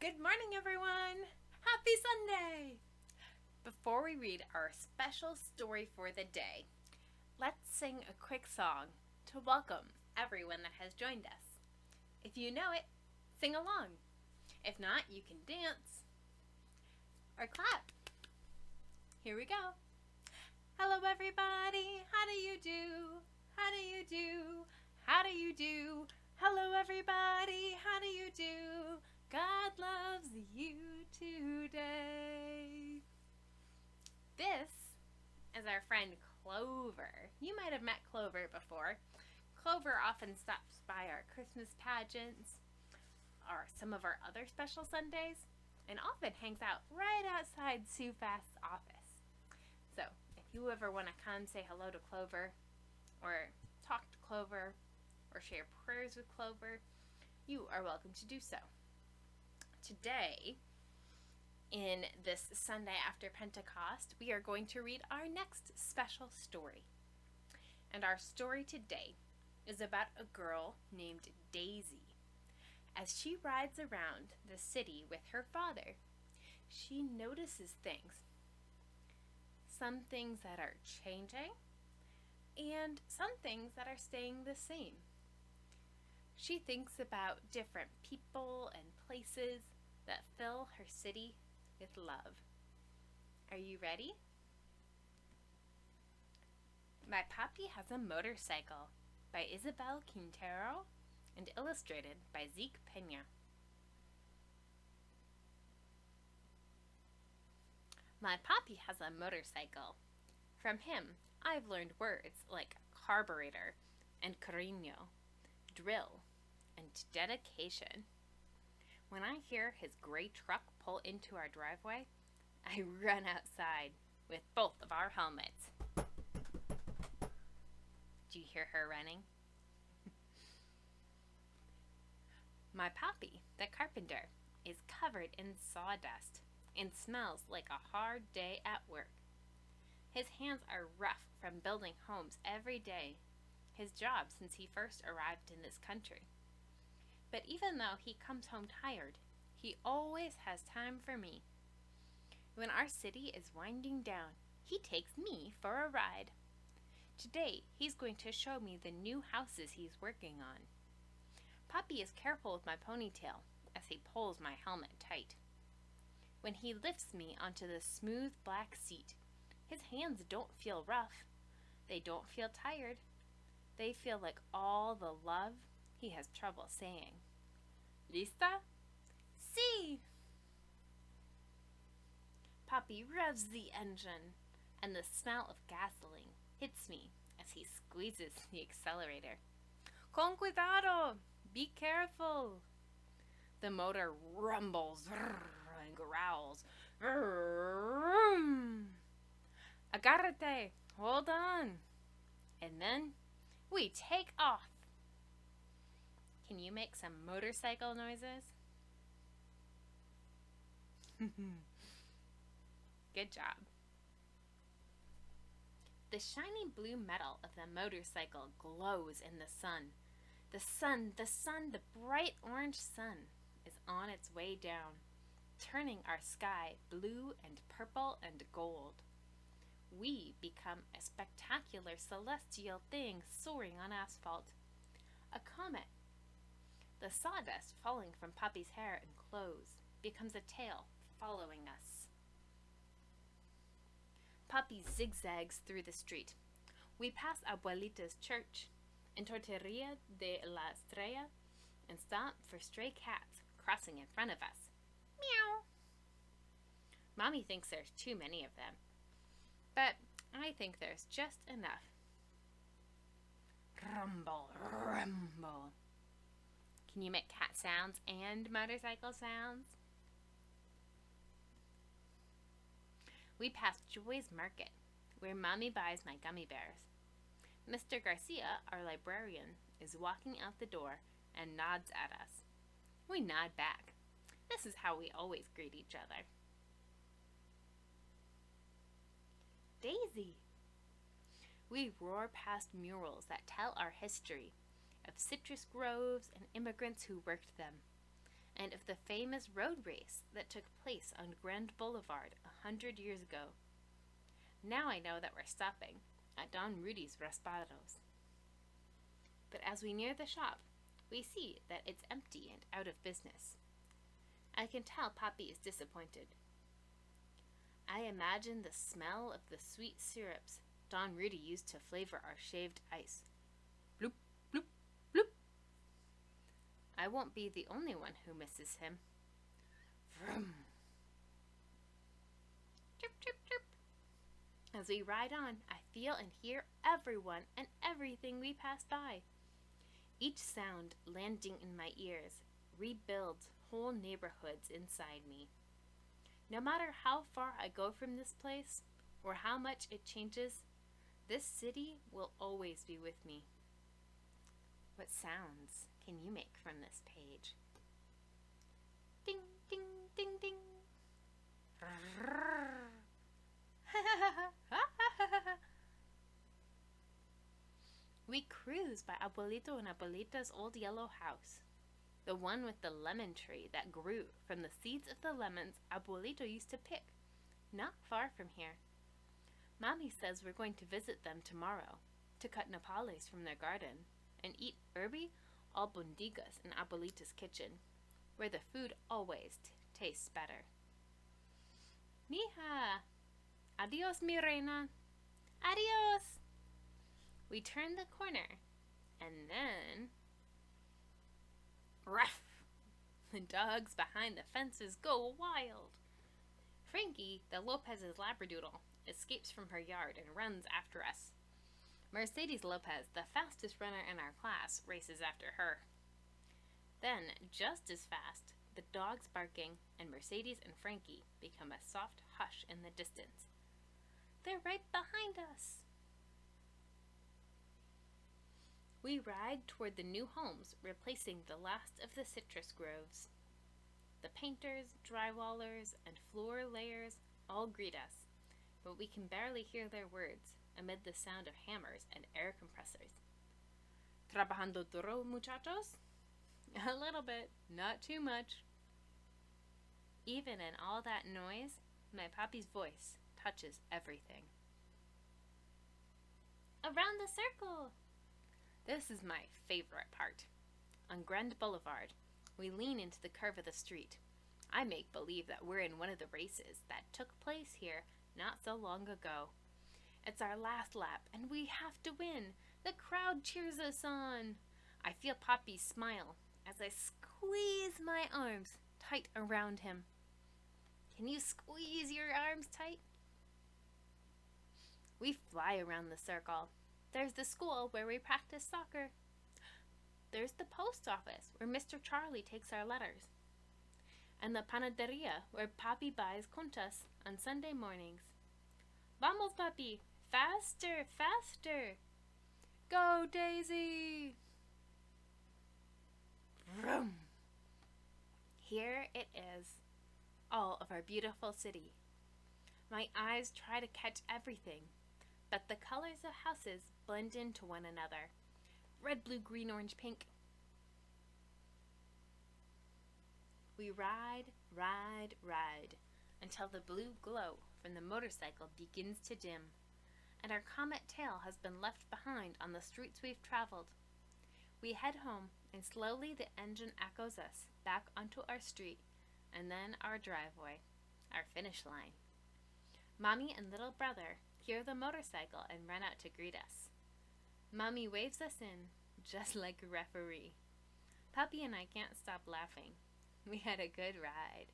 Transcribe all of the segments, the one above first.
Good morning, everyone! Happy Sunday! Before we read our special story for the day, let's sing a quick song to welcome everyone that has joined us. If you know it, sing along. If not, you can dance or clap. Here we go. Hello, everybody. How do you do? How do you do? How do you do? Hello, everybody. How do you do? God loves you today. This is our friend Clover. You might have met Clover before. Clover often stops by our Christmas pageants or some of our other special Sundays and often hangs out right outside Sue Fast's office. So if you ever want to come say hello to Clover or talk to Clover or share prayers with Clover, you are welcome to do so. Today, in this Sunday after Pentecost, we are going to read our next special story. And our story today is about a girl named Daisy. As she rides around the city with her father, she notices things. Some things that are changing and some things that are staying the same. She thinks about different people and places that fill her city with love. Are you ready? My Papi Has a Motorcycle by Isabel Quintero and illustrated by Zeke Peña. My Papi has a motorcycle. From him, I've learned words like carburetor and cariño, drill, and dedication. When I hear his gray truck pull into our driveway, I run outside with both of our helmets. Do you hear her running? My Papi, the carpenter, is covered in sawdust and smells like a hard day at work. His hands are rough from building homes every day, his job since he first arrived in this country. But even though he comes home tired, he always has time for me. When our city is winding down, he takes me for a ride. Today, he's going to show me the new houses he's working on. Papi is careful with my ponytail as he pulls my helmet tight. When he lifts me onto the smooth black seat, his hands don't feel rough. They don't feel tired. They feel like all the love he has trouble saying. Lista? Si! Papi revs the engine, and the smell of gasoline hits me as he squeezes the accelerator. Con cuidado! Be careful! The motor rumbles and growls. Agárrate! Hold on! And then we take off. Can you make some motorcycle noises? Good job. The shiny blue metal of the motorcycle glows in the sun. The bright orange sun is on its way down, turning our sky blue and purple and gold. We become a spectacular celestial thing soaring on asphalt. A comet. The sawdust falling from Papi's hair and clothes becomes a tail following us. Papi zigzags through the street. We pass Abuelita's church and Torteria de la Estrella and stop for stray cats crossing in front of us. Meow. Mommy thinks there's too many of them, but I think there's just enough. Rumble, rumble. Can you make cat sounds and motorcycle sounds? We pass Joy's Market, where Mommy buys my gummy bears. Mr. Garcia, our librarian, is walking out the door and nods at us. We nod back. This is how we always greet each other. Daisy! We roar past murals that tell our history of citrus groves and immigrants who worked them. and of the famous road race that took place on Grand Boulevard 100 years ago. Now I know that we're stopping at Don Rudy's Raspados. But as we near the shop, we see that it's empty and out of business. I can tell Papi is disappointed. I imagine the smell of the sweet syrups Don Rudy used to flavor our shaved ice. Bloop, bloop, bloop. I won't be the only one who misses him. Vroom. Chirp, chirp, chirp. As we ride on, I feel and hear everyone and everything we pass by. Each sound landing in my ears rebuilds whole neighborhoods inside me. No matter how far I go from this place, or how much it changes, this city will always be with me. What sounds can you make from this page? Ding, ding, ding, ding. We cruise by Abuelito and Abuelita's old yellow house, the one with the lemon tree that grew from the seeds of the lemons Abuelito used to pick, not far from here. Mommy says we're going to visit them tomorrow, to cut nopales from their garden, and eat herby albondigas in Abuelita's kitchen, where the food always tastes better. Mija! Adios, mi reina! Adios! We turn the corner, and then... ruff! The dogs behind the fences go wild. Frankie, the Lopez's labradoodle, escapes from her yard and runs after us. Mercedes Lopez, the fastest runner in our class, races after her. Then, just as fast, the dogs barking and Mercedes and Frankie become a soft hush in the distance. They're right behind us. We ride toward the new homes, replacing the last of the citrus groves. The painters, drywallers, and floor layers all greet us, but we can barely hear their words amid the sound of hammers and air compressors. Trabajando duro, muchachos? A little bit, not too much. Even in all that noise, my papi's voice touches everything. Around the circle! This is my favorite part. On Grand Boulevard, we lean into the curve of the street. I make believe that we're in one of the races that took place here not so long ago. It's our last lap, and we have to win. The crowd cheers us on. I feel Papi smile as I squeeze my arms tight around him. Can you squeeze your arms tight? We fly around the circle. There's the school where we practice soccer. There's the post office where Mr. Charlie takes our letters. And the panaderia where Papi buys conchas on Sunday mornings. Vamos, Papi! Faster, faster! Go, Daisy! Vroom! Here it is, all of our beautiful city. My eyes try to catch everything, but the colors of houses blend into one another. Red, blue, green, orange, pink. We ride, ride, ride, until the blue glow from the motorcycle begins to dim, and our comet tail has been left behind on the streets we've traveled. We head home, and slowly the engine echoes us back onto our street, and then our driveway, our finish line. Mommy and little brother hear the motorcycle and run out to greet us. Mommy waves us in, just like a referee. Papi and I can't stop laughing. We had a good ride.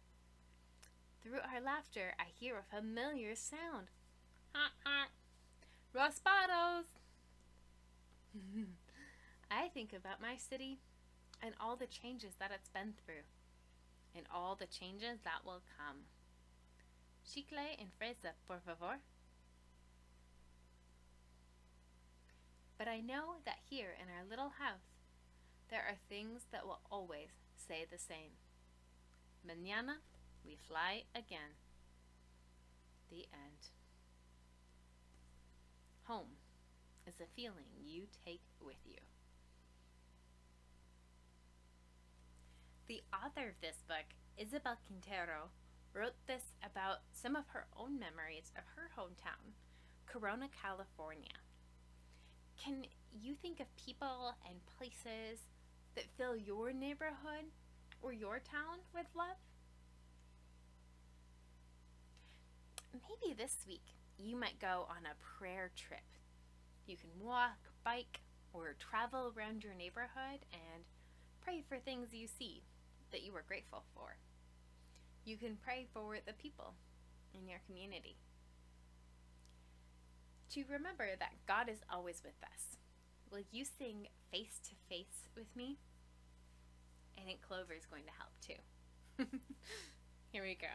Through our laughter, I hear a familiar sound. Ha ha! Raspados! I think about my city and all the changes that it's been through, and all the changes that will come. Chicle en fresa, por favor. But I know that here in our little house, there are things that will always say the same. Mañana, we fly again. The end. Home is a feeling you take with you. The author of this book, Isabel Quintero, wrote this about some of her own memories of her hometown, Corona, California. Can you think of people and places that fill your neighborhood or your town with love? Maybe this week you might go on a prayer trip. You can walk, bike, or travel around your neighborhood and pray for things you see that you are grateful for. You can pray for the people in your community. To remember that God is always with us, will you sing Face to Face with me? I think Clover is going to help too. Here we go.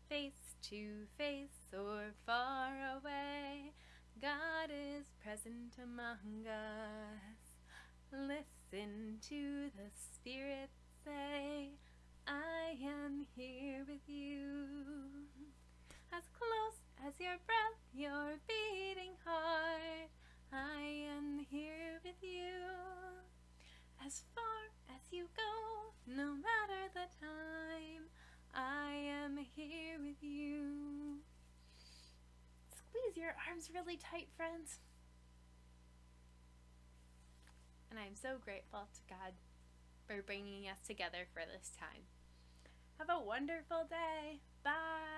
Face to face or far away, God is present among us. Listen to the Spirit say, I am here with you. As close as your breath, your beating heart, I am here with you. As far as you go, no matter the time, I am here with you. Squeeze your arms really tight, friends. And I'm so grateful to God for bringing us together for this time. Have a wonderful day. Bye.